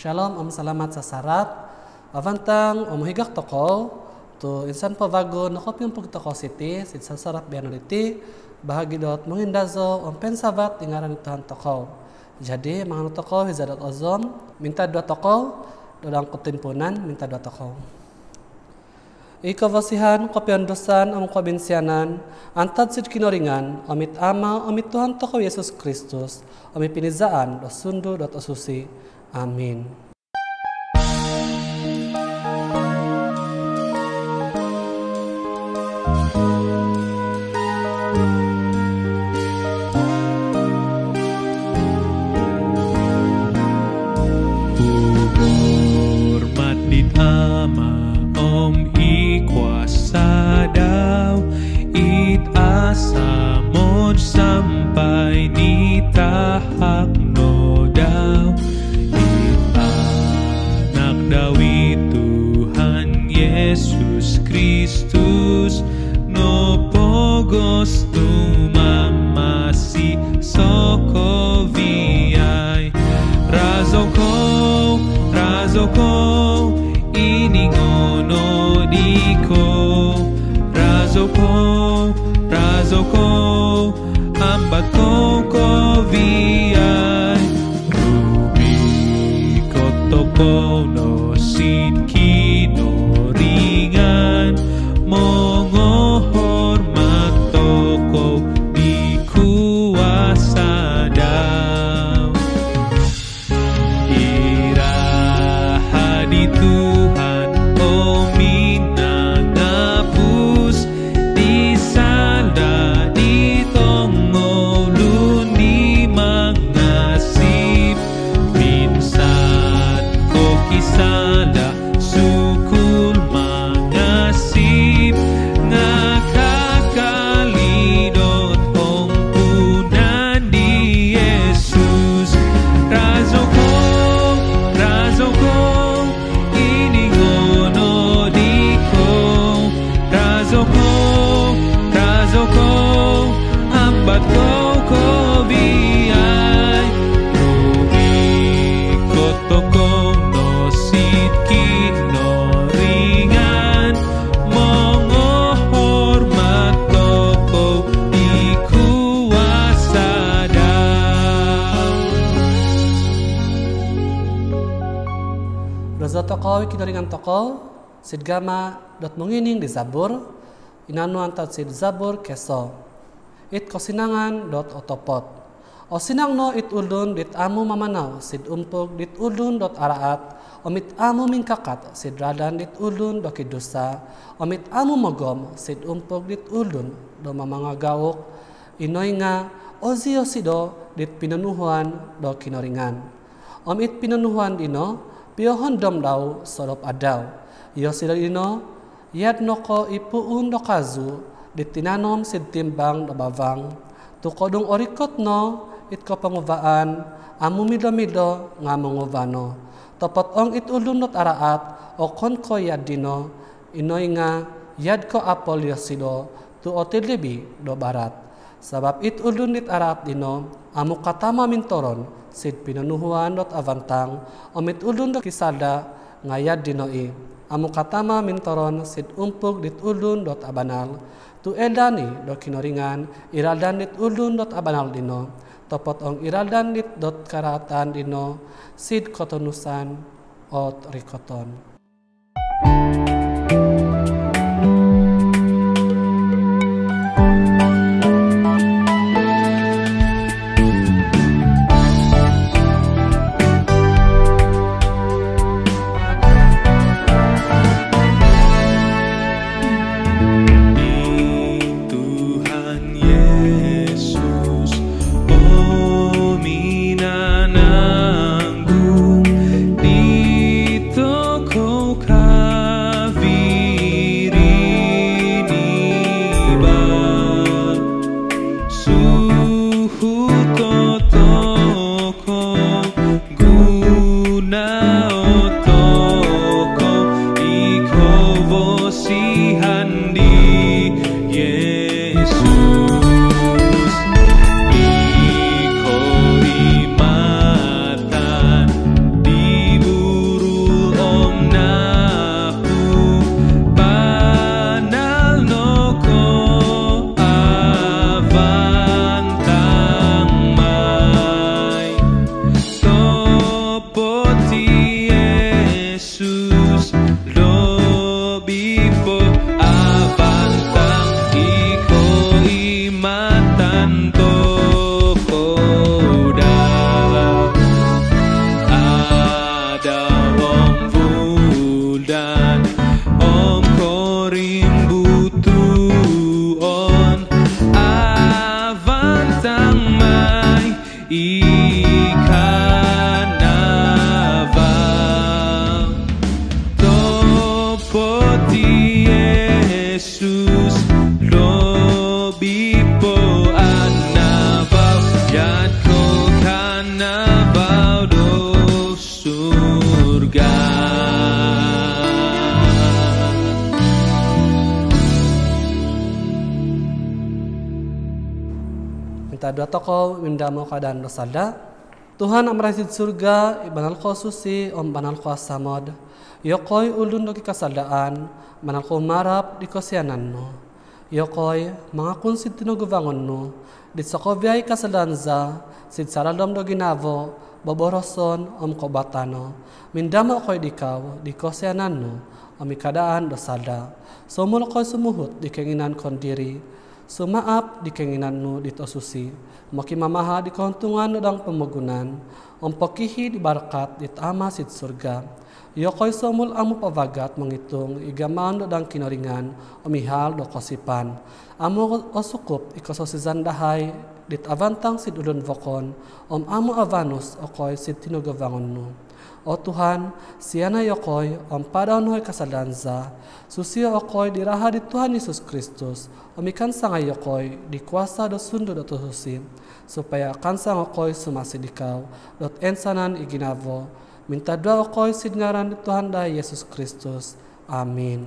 Shalom om salamat sasarat. Avantang om higak toko tu insan pavago nakopyong pagtoko city sit sasarat bianaliti bahagi dot mengindazo om pensabat tingaran Tuhan toko. Jadi mangan toko hizadat ozom minta dua toko dalam ketimpunan minta dua toko. Ika wasihan kopian dosan om kabinsianan antad sid kinoringan amit ama amit Tuhan toko Yesus Kristus amit pinizaan dos sundu dot osusi. Amin. Sampai di tahap nodau anak Daud Tuhan Yesus Kristus no pogos tu mamasi soko viai razoko ini ngono diko razoko ambat koko viai rubi kotoko no sin kino ringan mongo hormat toko di kuasa dau irahadi Tuhan oh minang ngapus di salda di tongo lundi mangasip minsan ko kisala sukul mangasip ngakakalidot ongkunan di Yesus razoko ini ngono diko razoko ambat koko viai rubi kotoko no sit kino ringan mongo hormat toko di kuasa dau Rozo toko kinoringan toko sidgama dot mengining di Zabur inanu antat sid Zabur keso it kosinangan dot otopot osinang no it uldun dit amu mamanaw sid umpug dit uldun dot araat omit amu mingkakat sid radan dit uldun do kidusa omit amu mogom sid umpug dit uldun do mamangagawok inoy nga ozio sido dit pinanuhuan do kinoringan omit pinanuhuan dino piohon dom daw solop adaw iyo sida dino yad noko ipuun do kazu ditinanom sid timbang do bawang tukodong orikot no it ko panguvaan amu mido nga manguvano topot ong it uldun dot araat o kon ko yad dino inoy nga yad ko apol yosido tu otilibi do barat sabab it uldun dit araat dino amu katama mintoron sid pinanuhuan dot avantang omit uldun do kisada nga yad dino amu katama mintoron sid umpug dit uldun dot abanal tu eldani do kinoringan iradan dit uldun dot abanal dino topot ong iradan dit dot karatan dino sid kotonusan ot rikoton. Minananggung di toko minta dua toko mindamo keadaan dosada. Tuhan amrasid surga ibanal ko susi banal ko asamod. Yokoy ulun doki kasaldaan manal ko marap di kosianan no. Yokoy mga kunsid tinugubangon no. Dit sa kobyay kasaldaan za sid saradom do ginavo baboroson kobatano. Mindamo koy dikaw di kosianan no. Amikadaan dosada. Sumul koy sumuhut di keinginan kondiri. Sumaap di keinginanmu dito susi. Makimamaha di keuntungan dang pemugunan. Ompokihi di barakat di tama sid surga. Yokoy somul amu pavagat menghitung igaman dang kinoringan omihal do kosipan. Amu osukup ikososizan dahay dit avantang sid ulun vokon amu avanus okoy sid tinugavangonnu. O Tuhan, siana yokoy padaon hoy kasalanza, susio okoy diraha di Tuhan Yesus Kristus, omikan sangay yokoy di kuasa do sundo do susi, supaya kansang okoy sumasi dikaw, dot ensanan iginavo, minta doa okoy sidngaran di Tuhan da Yesus Kristus. Amin.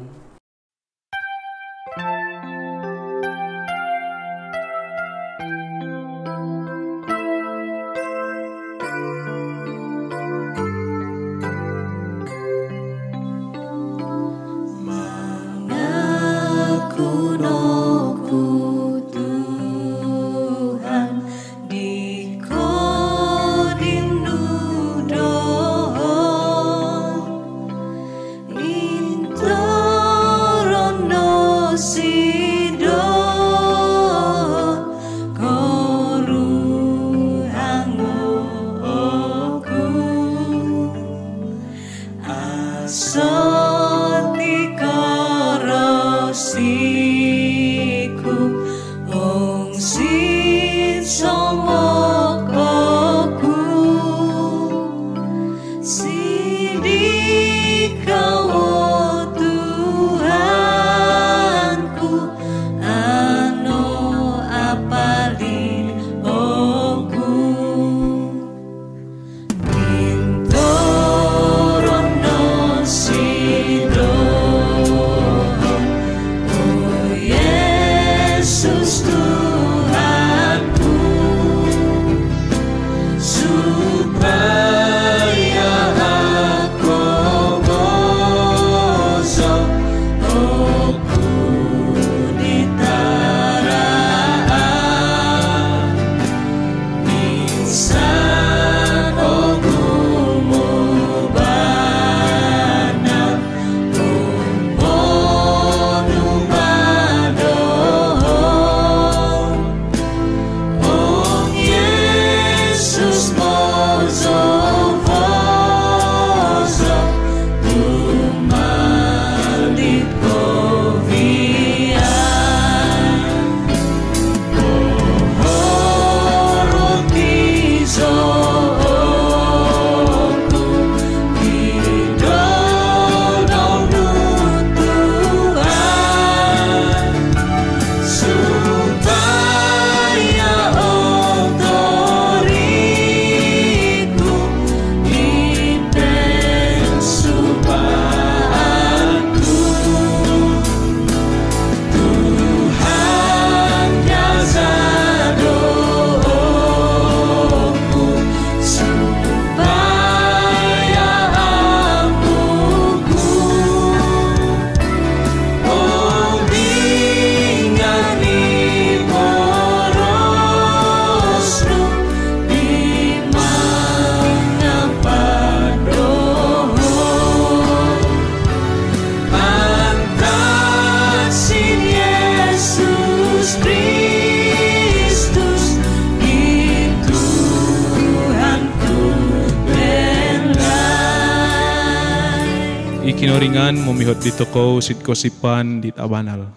Ikinoringan momihot di toko sit kosipan dit abanal.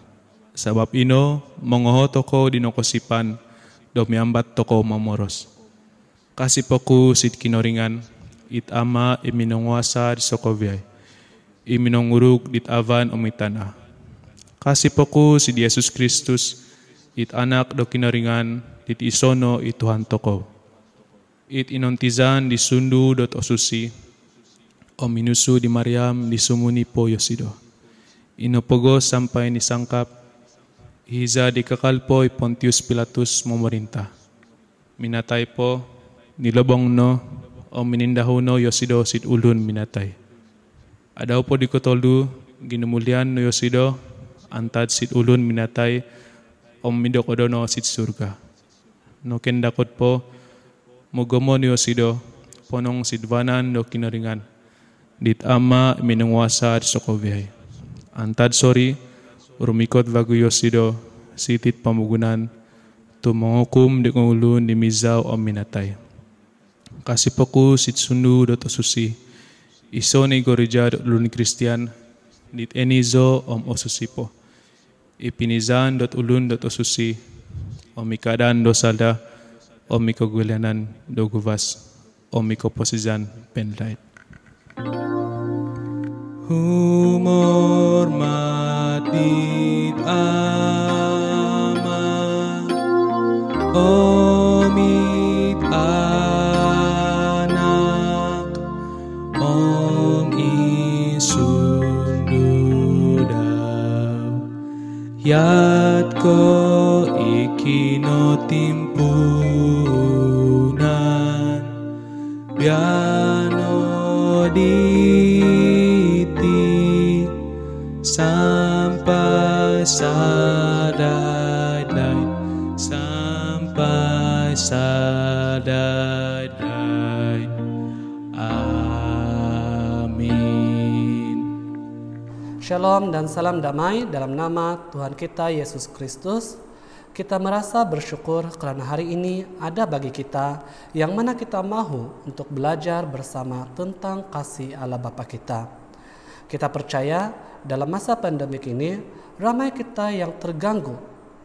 Sabab ino mongoho toko dino kosipan do miambat toko mamoros. Kasih poku sit kinoringan it ama iminongwasa di sokovyay. Iminonguruk dit avan omitana. Kasih poku si Yesus Kristus it anak do kinoringan dit isono it Tuhan toko. It inontizan di sundu dot osusi. O minusu di Mariam di sumuni po Yosido. Inopogo sampai nisangkap. Hiza di kakalpoy Pontius Pilatus memerintah. minatay po, nilabong no, o minindahuno yosido sit ulun minatay. Adaw po di ko tolu, ginumulian no yosido, antad sit ulun minatay, o midokodo no sit surga. No kendakot po, mugomo no yosido, ponong sidvanan no kinaringan. Dit ama minungwasa at sokobihay. Antad sorry, rumikot bago yosido, sitit pamugunan, tumangukum di kong ulun di mizaw o minatay. Kasi po ko sit sundu dot osusi, iso ni gorija dot ulun Kristian, dit enizo om osusi po. Ipinizan dot ulun dot osusi, o mikadan do salda, o mikogulanan do guvas, o mikoposizan penlight. Humor matit ama, omit anak, om isundudaw, yat ko ikinotimpunan, biano diti sampai sadadai, sampai sadadai. Amin. Shalom dan salam damai dalam nama Tuhan kita Yesus Kristus. Kita merasa bersyukur karena hari ini ada bagi kita yang mana kita mahu untuk belajar bersama tentang kasih Allah Bapa kita. Kita percaya dalam masa pandemik ini ramai kita yang terganggu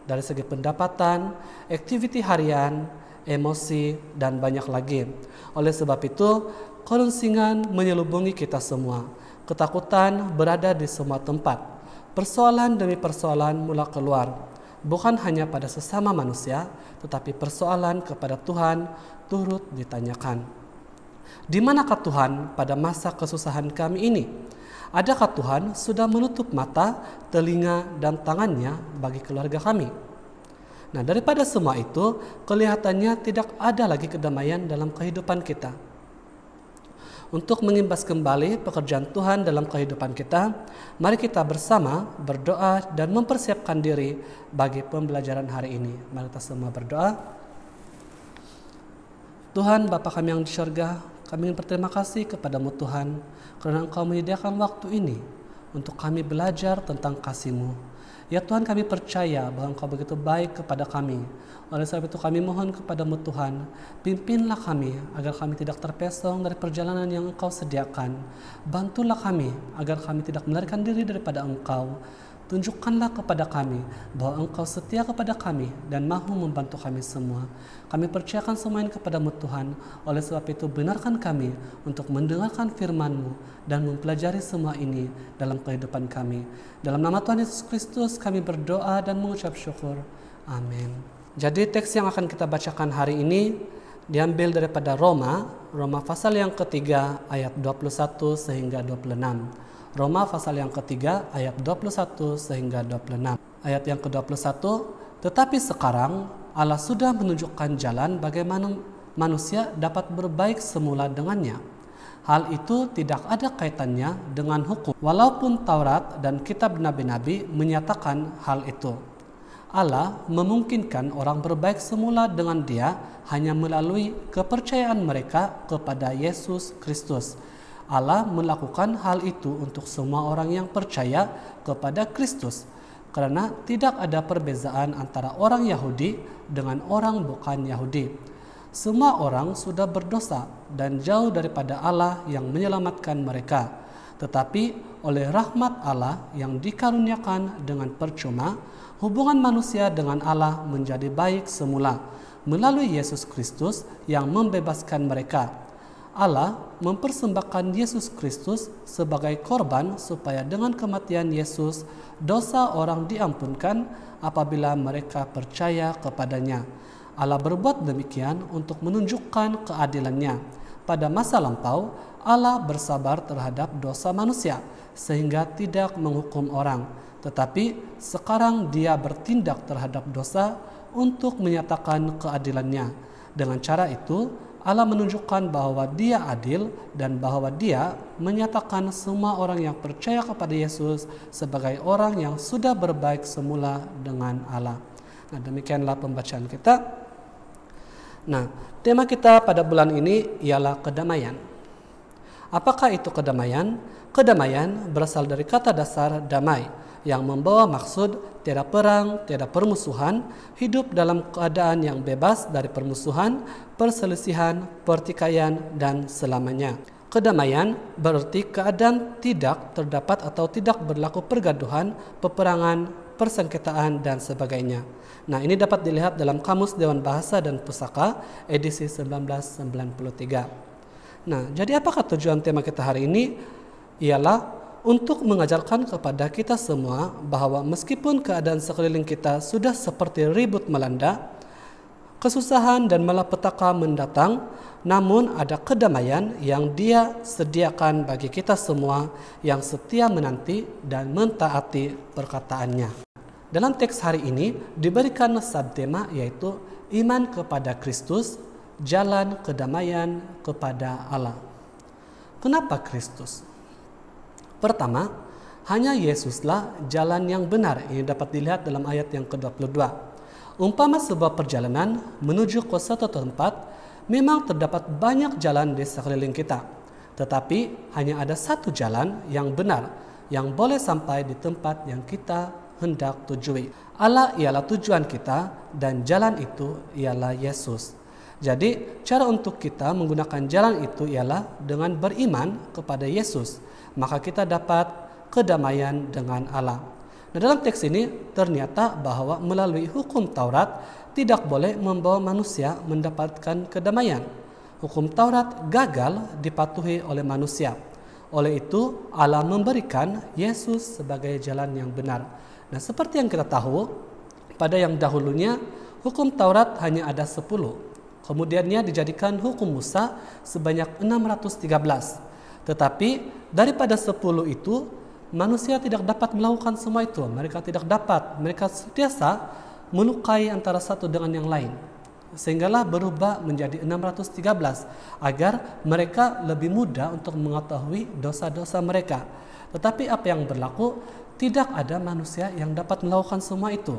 dari segi pendapatan, aktiviti harian, emosi, dan banyak lagi. Oleh sebab itu, kelunsingan menyelubungi kita semua. Ketakutan berada di semua tempat. Persoalan demi persoalan mula keluar. Bukan hanya pada sesama manusia, tetapi persoalan kepada Tuhan turut ditanyakan. Di manakah Tuhan pada masa kesusahan kami ini? Adakah Tuhan sudah menutup mata, telinga, dan tangannya bagi keluarga kami? Nah, daripada semua itu, kelihatannya tidak ada lagi kedamaian dalam kehidupan kita. Untuk mengimbas kembali pekerjaan Tuhan dalam kehidupan kita, mari kita bersama berdoa dan mempersiapkan diri bagi pembelajaran hari ini. Mari kita semua berdoa. Tuhan Bapa kami yang di surga, kami ingin berterima kasih kepadamu Tuhan, karena Engkau menyediakan waktu ini untuk kami belajar tentang kasih-Mu. Ya Tuhan, kami percaya bahwa Engkau begitu baik kepada kami. Oleh sebab itu kami mohon kepadamu Tuhan, pimpinlah kami agar kami tidak terpesong dari perjalanan yang Engkau sediakan. Bantulah kami agar kami tidak melarikan diri daripada Engkau. Tunjukkanlah kepada kami bahwa Engkau setia kepada kami dan mahu membantu kami semua. Kami percayakan semua ini kepadamu Tuhan. Oleh sebab itu benarkan kami untuk mendengarkan firman-Mu dan mempelajari semua ini dalam kehidupan kami. Dalam nama Tuhan Yesus Kristus kami berdoa dan mengucap syukur. Amin. Jadi teks yang akan kita bacakan hari ini diambil daripada Roma pasal yang ketiga ayat 21 sehingga 26. Roma pasal yang ketiga ayat 21 sehingga 26. Ayat yang ke-21, tetapi sekarang Allah sudah menunjukkan jalan bagaimana manusia dapat berbaik semula dengannya. Hal itu tidak ada kaitannya dengan hukum, walaupun Taurat dan kitab nabi-nabi menyatakan hal itu. Allah memungkinkan orang berbaik semula dengan Dia hanya melalui kepercayaan mereka kepada Yesus Kristus. Allah melakukan hal itu untuk semua orang yang percaya kepada Kristus, karena tidak ada perbezaan antara orang Yahudi dengan orang bukan Yahudi. Semua orang sudah berdosa dan jauh daripada Allah yang menyelamatkan mereka. Tetapi oleh rahmat Allah yang dikaruniakan dengan percuma, hubungan manusia dengan Allah menjadi baik semula melalui Yesus Kristus yang membebaskan mereka. Allah mempersembahkan Yesus Kristus sebagai korban supaya dengan kematian Yesus dosa orang diampunkan apabila mereka percaya kepadanya. Allah berbuat demikian untuk menunjukkan keadilannya. Pada masa lampau, Allah bersabar terhadap dosa manusia sehingga tidak menghukum orang. Tetapi sekarang Dia bertindak terhadap dosa untuk menyatakan keadilannya. Dengan cara itu, Allah menunjukkan bahwa Dia adil dan bahwa Dia menyatakan semua orang yang percaya kepada Yesus sebagai orang yang sudah berbaik semula dengan Allah. Nah, demikianlah pembacaan kita. Nah, tema kita pada bulan ini ialah kedamaian. Apakah itu kedamaian? Kedamaian berasal dari kata dasar damai yang membawa maksud tiada perang, tiada permusuhan, hidup dalam keadaan yang bebas dari permusuhan, perselisihan, pertikaian, dan selamanya. Kedamaian berarti keadaan tidak terdapat atau tidak berlaku pergaduhan, peperangan, persengketaan, dan sebagainya. Nah, ini dapat dilihat dalam Kamus Dewan Bahasa dan Pusaka edisi 1993. Nah, jadi apakah tujuan tema kita hari ini? Ialah untuk mengajarkan kepada kita semua bahwa meskipun keadaan sekeliling kita sudah seperti ribut melanda, kesusahan dan malapetaka mendatang, namun ada kedamaian yang Dia sediakan bagi kita semua yang setia menanti dan mentaati perkataannya. Dalam teks hari ini diberikan subtema yaitu iman kepada Kristus, jalan kedamaian kepada Allah. Kenapa Kristus? Pertama, hanya Yesuslah jalan yang benar. Ini dapat dilihat dalam ayat yang ke-22. Umpama sebuah perjalanan menuju ke suatu tempat, memang terdapat banyak jalan di sekeliling kita. Tetapi hanya ada satu jalan yang benar, yang boleh sampai di tempat yang kita hendak tujui. Allah ialah tujuan kita dan jalan itu ialah Yesus. Jadi cara untuk kita menggunakan jalan itu ialah dengan beriman kepada Yesus. Maka kita dapat kedamaian dengan Allah. Nah, dalam teks ini ternyata bahwa melalui hukum Taurat tidak boleh membawa manusia mendapatkan kedamaian. Hukum Taurat gagal dipatuhi oleh manusia. Oleh itu Allah memberikan Yesus sebagai jalan yang benar. Nah, seperti yang kita tahu, pada yang dahulunya hukum Taurat hanya ada 10. Kemudiannya dijadikan hukum Musa sebanyak 613. Tetapi daripada 10 itu, manusia tidak dapat melakukan semua itu. Mereka tidak dapat, mereka sentiasa melukai antara satu dengan yang lain. Sehinggalah berubah menjadi 613 agar mereka lebih mudah untuk mengetahui dosa-dosa mereka. Tetapi apa yang berlaku? Tidak ada manusia yang dapat melakukan semua itu.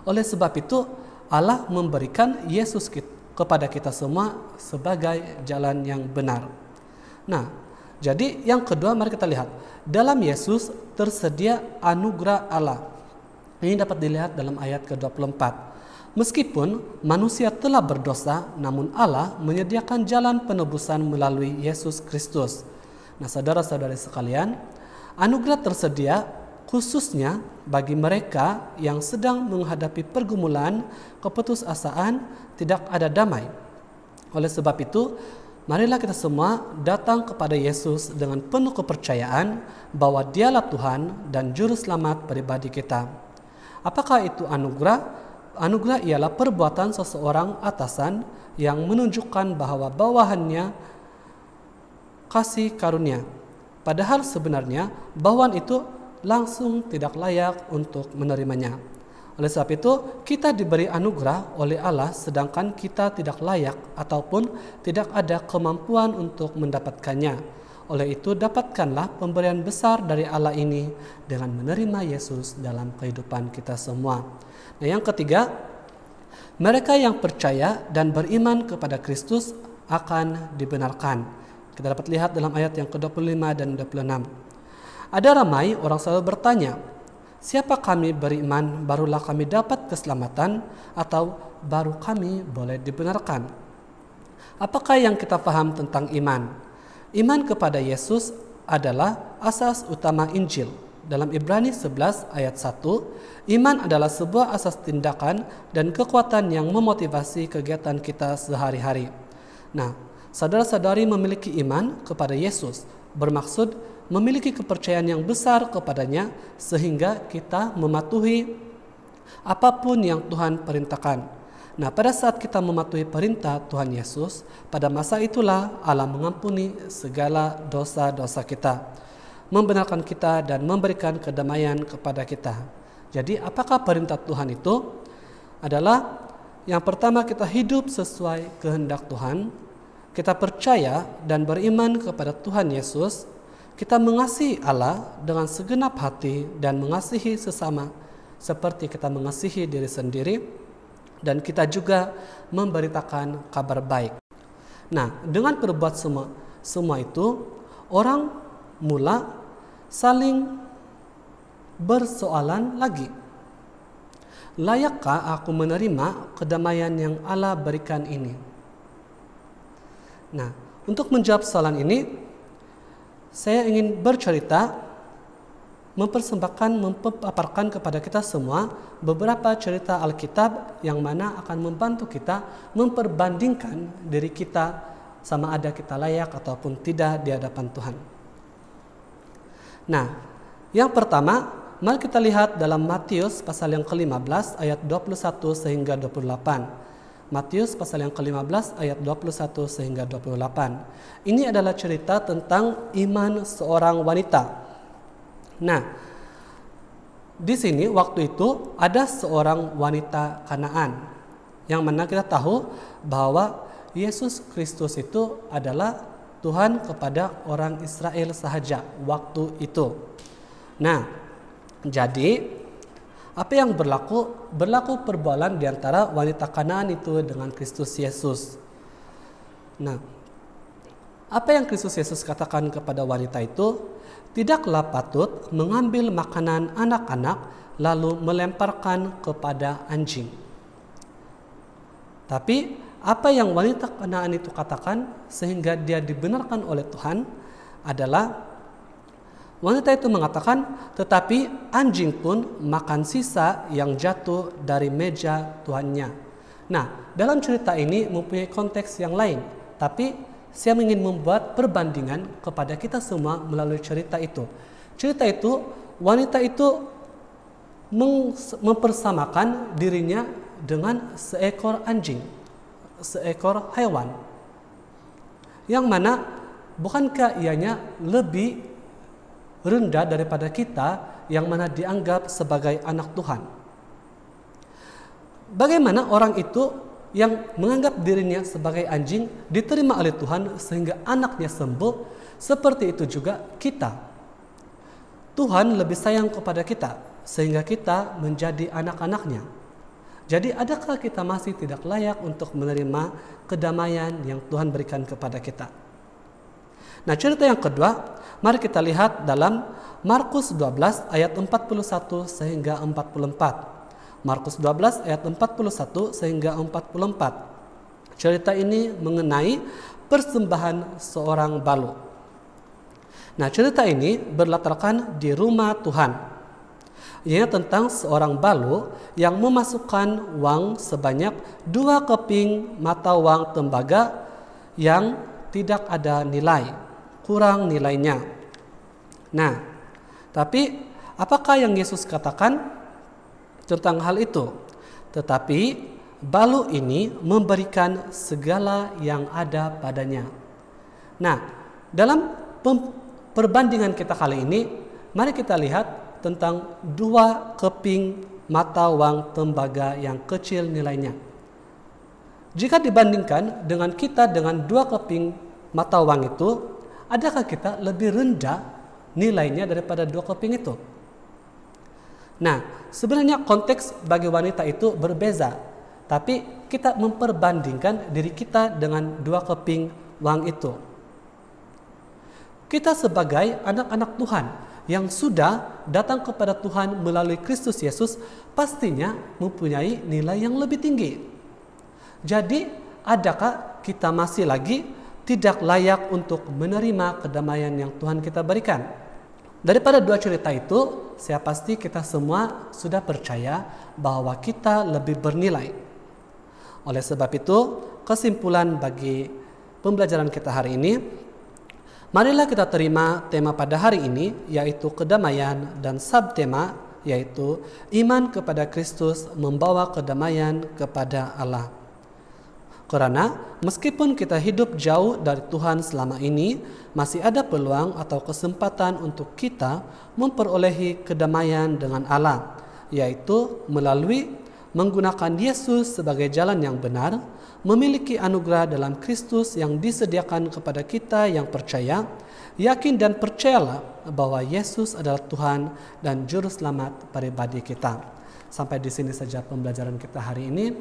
Oleh sebab itu, Allah memberikan Yesus kepada kita semua sebagai jalan yang benar. Nah, jadi yang kedua mari kita lihat. Dalam Yesus tersedia anugerah Allah. Ini dapat dilihat dalam ayat ke-24. Meskipun manusia telah berdosa, namun Allah menyediakan jalan penebusan melalui Yesus Kristus. Nah, saudara-saudari sekalian, anugerah tersedia khususnya bagi mereka yang sedang menghadapi pergumulan, keputusasaan, tidak ada damai. Oleh sebab itu, marilah kita semua datang kepada Yesus dengan penuh kepercayaan bahwa Dialah Tuhan dan Juru Selamat pribadi kita. Apakah itu anugerah? Anugerah ialah perbuatan seseorang atasan yang menunjukkan bahwa bawahannya kasih karunia. Padahal sebenarnya bawahan itu langsung tidak layak untuk menerimanya. Oleh sebab itu, kita diberi anugerah oleh Allah sedangkan kita tidak layak ataupun tidak ada kemampuan untuk mendapatkannya. Oleh itu, dapatkanlah pemberian besar dari Allah ini dengan menerima Yesus dalam kehidupan kita semua. Nah, yang ketiga, mereka yang percaya dan beriman kepada Kristus akan dibenarkan. Kita dapat lihat dalam ayat yang ke-25 dan 26. Ada ramai orang selalu bertanya, siapa kami beriman barulah kami dapat keselamatan atau baru kami boleh dibenarkan? Apakah yang kita paham tentang iman? Iman kepada Yesus adalah asas utama Injil. Dalam Ibrani 11 ayat 1, iman adalah sebuah asas tindakan dan kekuatan yang memotivasi kegiatan kita sehari-hari. Nah, saudara-saudari memiliki iman kepada Yesus bermaksud memiliki kepercayaan yang besar kepadanya sehingga kita mematuhi apapun yang Tuhan perintahkan. Nah, pada saat kita mematuhi perintah Tuhan Yesus, pada masa itulah Allah mengampuni segala dosa-dosa kita, membenarkan kita dan memberikan kedamaian kepada kita. Jadi, apakah perintah Tuhan itu? Adalah Yang pertama, kita hidup sesuai kehendak Tuhan. Kita percaya dan beriman kepada Tuhan Yesus. Kita mengasihi Allah dengan segenap hati dan mengasihi sesama seperti kita mengasihi diri sendiri. Dan kita juga memberitakan kabar baik. Nah, dengan berbuat semua itu, orang mula saling bersoalan lagi. Layakkah aku menerima kedamaian yang Allah berikan ini? Nah, untuk menjawab soalan ini, saya ingin bercerita, memaparkan kepada kita semua beberapa cerita Alkitab yang mana akan membantu kita memperbandingkan diri kita sama ada kita layak ataupun tidak di hadapan Tuhan. Nah, yang pertama, mari kita lihat dalam Matius pasal yang ke-15 ayat 21 sehingga 28. Matius pasal yang ke-15 ayat 21 sehingga 28. Ini adalah cerita tentang iman seorang wanita. Nah, di sini waktu itu ada seorang wanita Kanaan, yang mana kita tahu bahwa Yesus Kristus itu adalah Tuhan kepada orang Israel sahaja waktu itu. Nah, jadi apa yang berlaku perbualan di antara wanita Kanaan itu dengan Kristus Yesus. Nah, apa yang Kristus Yesus katakan kepada wanita itu? Tidaklah patut mengambil makanan anak-anak lalu melemparkan kepada anjing. Tapi apa yang wanita Kanaan itu katakan sehingga dia dibenarkan oleh Tuhan adalah wanita itu mengatakan, tetapi anjing pun makan sisa yang jatuh dari meja tuannya. Nah, dalam cerita ini mempunyai konteks yang lain, tapi saya ingin membuat perbandingan kepada kita semua melalui cerita itu. Cerita itu, wanita itu mempersamakan dirinya dengan seekor anjing, seekor hewan. Yang mana bukankah ianya lebih rendah daripada kita yang mana dianggap sebagai anak Tuhan? Bagaimana orang itu yang menganggap dirinya sebagai anjing diterima oleh Tuhan sehingga anaknya sembuh? Seperti itu juga kita. Tuhan lebih sayang kepada kita sehingga kita menjadi anak-anaknya. Jadi adakah kita masih tidak layak untuk menerima kedamaian yang Tuhan berikan kepada kita? Nah, cerita yang kedua, mari kita lihat dalam Markus 12 ayat 41 sehingga 44. Markus 12 ayat 41 sehingga 44. Cerita ini mengenai persembahan seorang balu. Nah, cerita ini berlatarkan di rumah Tuhan. Ini tentang seorang balu yang memasukkan uang sebanyak 2 keping mata uang tembaga yang tidak ada nilai, kurang nilainya. Nah, tapi apakah yang Yesus katakan tentang hal itu? Tetapi balu ini memberikan segala yang ada padanya. Nah, dalam perbandingan kita kali ini, mari kita lihat tentang 2 keping mata uang tembaga yang kecil nilainya. Jika dibandingkan dengan kita dengan 2 keping mata uang itu, adakah kita lebih rendah nilainya daripada 2 keping itu? Nah, sebenarnya konteks bagi wanita itu berbeza, tapi kita memperbandingkan diri kita dengan 2 keping uang itu. Kita sebagai anak-anak Tuhan yang sudah datang kepada Tuhan melalui Kristus Yesus pastinya mempunyai nilai yang lebih tinggi. Jadi, adakah kita masih lagi tidak layak untuk menerima kedamaian yang Tuhan kita berikan? Daripada 2 cerita itu, saya pasti kita semua sudah percaya bahwa kita lebih bernilai. Oleh sebab itu, kesimpulan bagi pembelajaran kita hari ini, marilah kita terima tema pada hari ini, yaitu kedamaian, dan subtema yaitu iman kepada Kristus membawa kedamaian kepada Allah. Karena meskipun kita hidup jauh dari Tuhan selama ini, masih ada peluang atau kesempatan untuk kita memperolehi kedamaian dengan Allah, yaitu melalui menggunakan Yesus sebagai jalan yang benar, memiliki anugerah dalam Kristus yang disediakan kepada kita yang percaya, yakin dan percayalah bahwa Yesus adalah Tuhan dan Juru Selamat pribadi kita. Sampai di sini saja pembelajaran kita hari ini.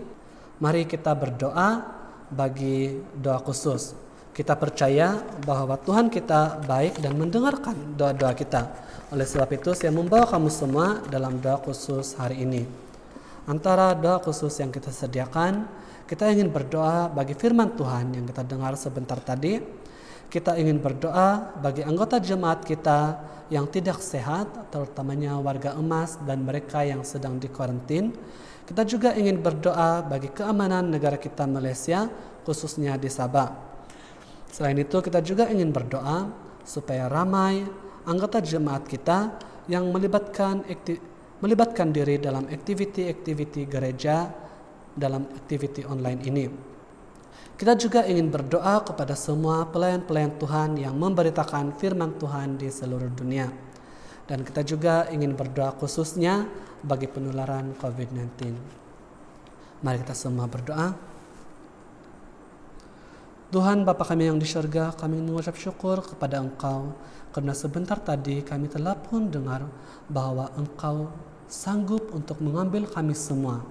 Mari kita berdoa bagi doa khusus. Kita percaya bahwa Tuhan kita baik dan mendengarkan doa-doa kita. Oleh sebab itu saya membawa kamu semua dalam doa khusus hari ini. Antara doa khusus yang kita sediakan, kita ingin berdoa bagi firman Tuhan yang kita dengar sebentar tadi. Kita ingin berdoa bagi anggota jemaat kita yang tidak sehat, terutamanya warga emas dan mereka yang sedang dikarantin. Kita juga ingin berdoa bagi keamanan negara kita Malaysia, khususnya di Sabah. Selain itu kita juga ingin berdoa supaya ramai anggota jemaat kita yang melibatkan diri dalam aktiviti-aktiviti gereja, dalam aktiviti online ini. Kita juga ingin berdoa kepada semua pelayan-pelayan Tuhan yang memberitakan firman Tuhan di seluruh dunia. Dan kita juga ingin berdoa khususnya bagi penularan COVID-19. Mari kita semua berdoa. Tuhan Bapa kami yang di syurga, kami mengucap syukur kepada Engkau karena sebentar tadi kami telah pun dengar bahwa Engkau sanggup untuk mengambil kami semua.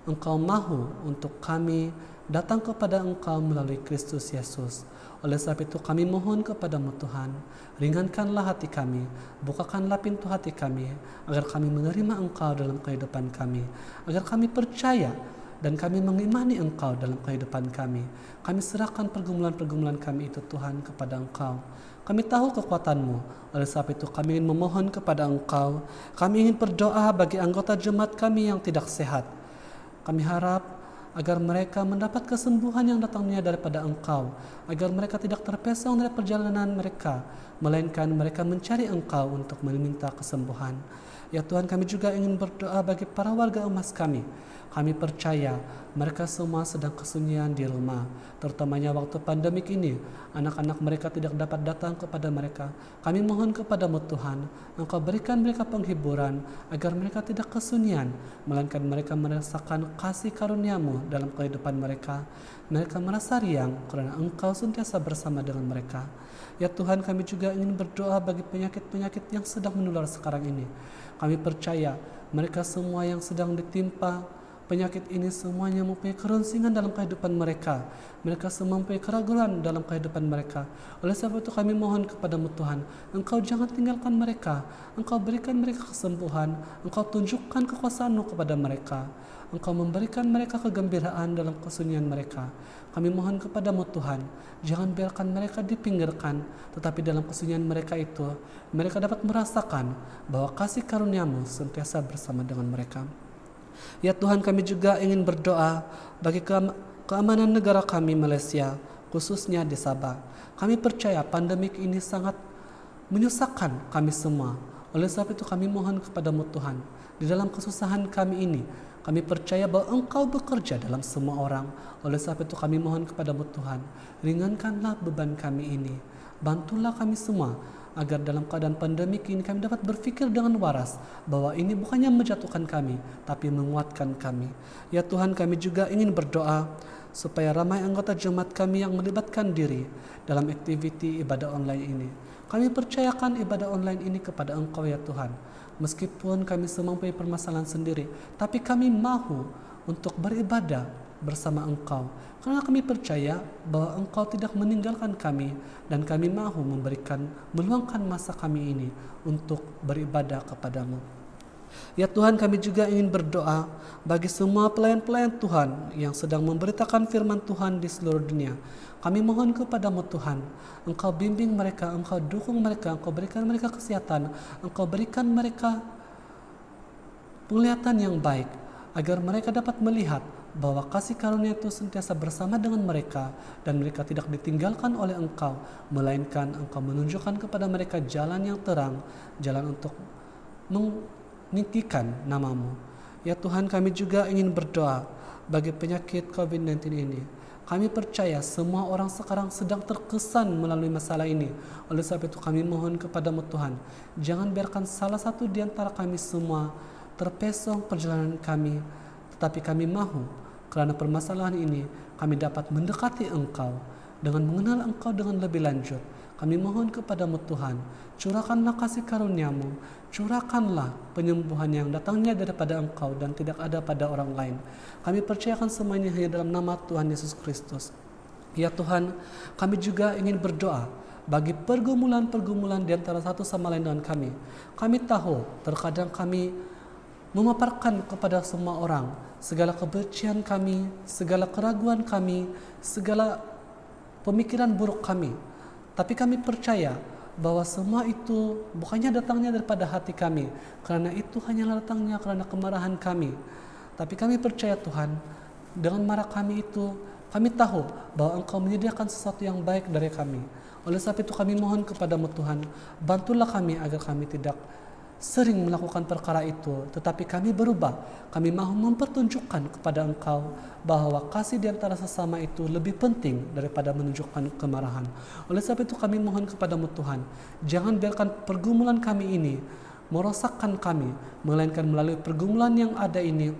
Engkau mahu untuk kami datang kepada Engkau melalui Kristus Yesus. Oleh sebab itu kami mohon kepadamu Tuhan, ringankanlah hati kami, bukakanlah pintu hati kami, agar kami menerima Engkau dalam kehidupan kami, agar kami percaya dan kami mengimani Engkau dalam kehidupan kami. Kami serahkan pergumulan-pergumulan kami itu Tuhan kepada Engkau. Kami tahu kekuatan-Mu. Oleh sebab itu kami ingin memohon kepada Engkau. Kami ingin berdoa bagi anggota jemaat kami yang tidak sehat. Kami harap agar mereka mendapat kesembuhan yang datangnya daripada Engkau, agar mereka tidak terpesong dari perjalanan mereka, melainkan mereka mencari Engkau untuk meminta kesembuhan. Ya Tuhan, kami juga ingin berdoa bagi para warga emas kami. Kami percaya mereka semua sedang kesunyian di rumah, terutamanya waktu pandemik ini. Anak-anak mereka tidak dapat datang kepada mereka. Kami mohon kepadamu Tuhan, Engkau berikan mereka penghiburan agar mereka tidak kesunyian, melainkan mereka merasakan kasih karunia-Mu dalam kehidupan mereka. Mereka merasa riang karena Engkau sentiasa bersama dengan mereka. Ya Tuhan, kami juga ingin berdoa bagi penyakit-penyakit yang sedang menular sekarang ini. Kami percaya mereka semua yang sedang ditimpa penyakit ini semuanya mempunyai kerunsingan dalam kehidupan mereka. Mereka semua mempunyai keraguan dalam kehidupan mereka. Oleh sebab itu kami mohon kepadamu Tuhan, Engkau jangan tinggalkan mereka. Engkau berikan mereka kesembuhan. Engkau tunjukkan kekuasaan-Mu kepada mereka. Engkau memberikan mereka kegembiraan dalam kesunyian mereka. Kami mohon kepadamu Tuhan, jangan biarkan mereka dipinggirkan, tetapi dalam kesunyian mereka itu, mereka dapat merasakan bahwa kasih karunia-Mu sentiasa bersama dengan mereka. Ya Tuhan, kami juga ingin berdoa bagi keamanan negara kami Malaysia, khususnya di Sabah. Kami percaya pandemik ini sangat menyusahkan kami semua. Oleh sebab itu kami mohon kepadamu Tuhan, di dalam kesusahan kami ini, kami percaya bahwa Engkau bekerja dalam semua orang. Oleh sebab itu kami mohon kepadamu Tuhan, ringankanlah beban kami ini. Bantulah kami semua agar dalam keadaan pandemik ini kami dapat berfikir dengan waras bahwa ini bukannya menjatuhkan kami, tapi menguatkan kami. Ya Tuhan, kami juga ingin berdoa supaya ramai anggota jemaat kami yang melibatkan diri dalam aktiviti ibadah online ini. Kami percayakan ibadah online ini kepada Engkau ya Tuhan. Meskipun kami semua mempunyai permasalahan sendiri, tapi kami mahu untuk beribadah bersama Engkau, karena kami percaya bahwa Engkau tidak meninggalkan kami dan kami mahu meluangkan masa kami ini untuk beribadah kepadamu. Ya Tuhan, kami juga ingin berdoa bagi semua pelayan-pelayan Tuhan yang sedang memberitakan firman Tuhan di seluruh dunia. Kami mohon kepadamu Tuhan, Engkau bimbing mereka, Engkau dukung mereka, Engkau berikan mereka kesehatan, Engkau berikan mereka penglihatan yang baik, agar mereka dapat melihat bahwa kasih karunia itu sentiasa bersama dengan mereka dan mereka tidak ditinggalkan oleh Engkau, melainkan Engkau menunjukkan kepada mereka jalan yang terang, jalan untuk meninggikan nama-Mu. Ya Tuhan, kami juga ingin berdoa bagi penyakit COVID-19 ini. Kami percaya semua orang sekarang sedang terkesan melalui masalah ini. Oleh sebab itu kami mohon kepadamu Tuhan, jangan biarkan salah satu di antara kami semua terpesong perjalanan kami, tetapi kami mahu kerana permasalahan ini kami dapat mendekati Engkau dengan mengenal Engkau dengan lebih lanjut. Kami mohon kepadamu Tuhan, curahkanlah kasih karunia-Mu, curahkanlah penyembuhan yang datangnya daripada Engkau dan tidak ada pada orang lain. Kami percayakan semuanya hanya dalam nama Tuhan Yesus Kristus. Ya Tuhan, kami juga ingin berdoa bagi pergumulan-pergumulan di antara satu sama lain dengan kami. Kami tahu terkadang kami memaparkan kepada semua orang segala kebencian kami, segala keraguan kami, segala pemikiran buruk kami. Tapi kami percaya bahwa semua itu bukannya datangnya daripada hati kami, karena itu hanyalah datangnya karena kemarahan kami. Tapi kami percaya Tuhan, dengan marah kami itu, kami tahu bahwa Engkau menyediakan sesuatu yang baik dari kami. Oleh sebab itu kami mohon kepadamu Tuhan, bantulah kami agar kami tidak sering melakukan perkara itu, tetapi kami berubah. Kami mahu mempertunjukkan kepada Engkau bahwa kasih di antara sesama itu lebih penting daripada menunjukkan kemarahan. Oleh sebab itu kami mohon kepadamu Tuhan, jangan biarkan pergumulan kami ini merosakkan kami, melainkan melalui pergumulan yang ada ini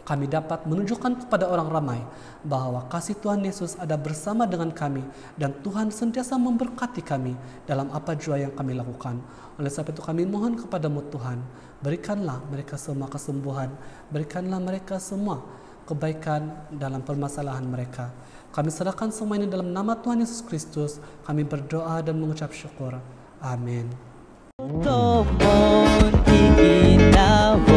kami dapat menunjukkan kepada orang ramai bahwa kasih Tuhan Yesus ada bersama dengan kami dan Tuhan sentiasa memberkati kami dalam apa jua yang kami lakukan. Oleh sebab itu kami mohon kepadamu Tuhan, berikanlah mereka semua kesembuhan, berikanlah mereka semua kebaikan dalam permasalahan mereka. Kami serahkan semua ini dalam nama Tuhan Yesus Kristus. Kami berdoa dan mengucap syukur. Amin. Ingin tahu